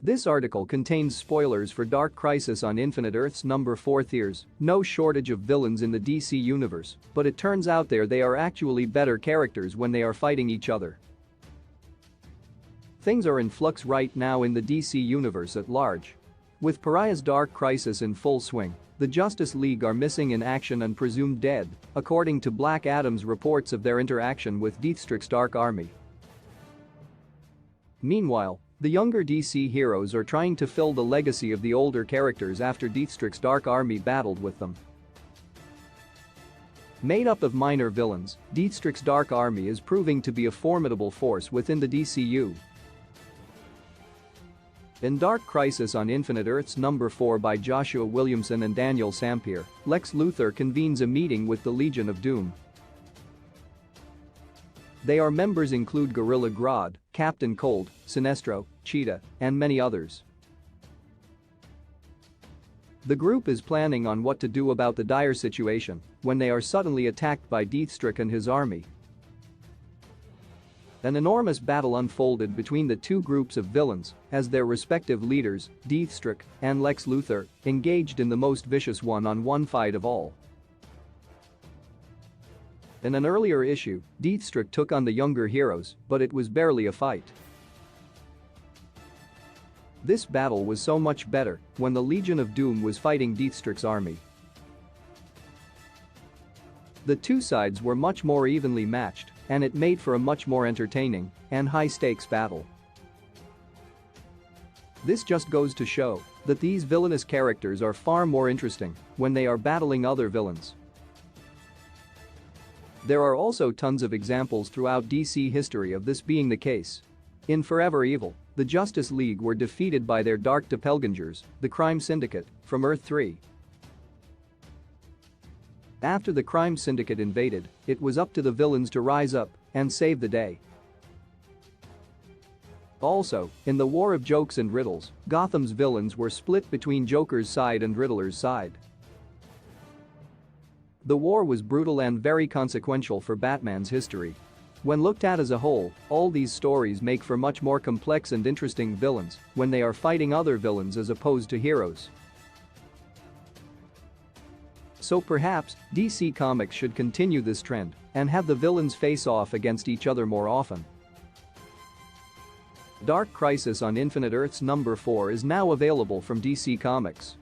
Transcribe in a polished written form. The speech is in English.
This article contains spoilers for Dark Crisis on Infinite Earths number 4. There's no shortage of villains in the DC universe, but it turns out they are actually better characters when they are fighting each other. Things are in flux right now in the DC universe at large. With Pariah's Dark Crisis in full swing, the Justice League are missing in action and presumed dead, according to Black Adam's reports of their interaction with Deathstroke's Dark Army. Meanwhile, the younger DC heroes are trying to fill the legacy of the older characters after Deathstroke's Dark Army battled with them. Made up of minor villains, Deathstroke's Dark Army is proving to be a formidable force within the DCU. In Dark Crisis on Infinite Earths number 4 by Joshua Williamson and Daniel Sampere, Lex Luthor convenes a meeting with the Legion of Doom. Their members include Gorilla Grodd, Captain Cold, Sinestro, Cheetah, and many others. The group is planning on what to do about the dire situation when they are suddenly attacked by Deathstroke and his army. An enormous battle unfolded between the two groups of villains as their respective leaders, Deathstroke and Lex Luthor, engaged in the most vicious one-on-one fight of all. In an earlier issue, Deathstroke took on the younger heroes, but it was barely a fight. This battle was so much better when the Legion of Doom was fighting Deathstroke's army. The two sides were much more evenly matched, and it made for a much more entertaining and high-stakes battle. This just goes to show that these villainous characters are far more interesting when they are battling other villains. There are also tons of examples throughout DC history of this being the case. In Forever Evil, the Justice League were defeated by their Dark Doppelgangers, the Crime Syndicate, from Earth 3. After the Crime Syndicate invaded, it was up to the villains to rise up and save the day. Also, in the War of Jokes and Riddles, Gotham's villains were split between Joker's side and Riddler's side. The war was brutal and very consequential for Batman's history. When looked at as a whole, all these stories make for much more complex and interesting villains when they are fighting other villains as opposed to heroes. So perhaps, DC Comics should continue this trend and have the villains face off against each other more often. Dark Crisis on Infinite Earths number 4 is now available from DC Comics.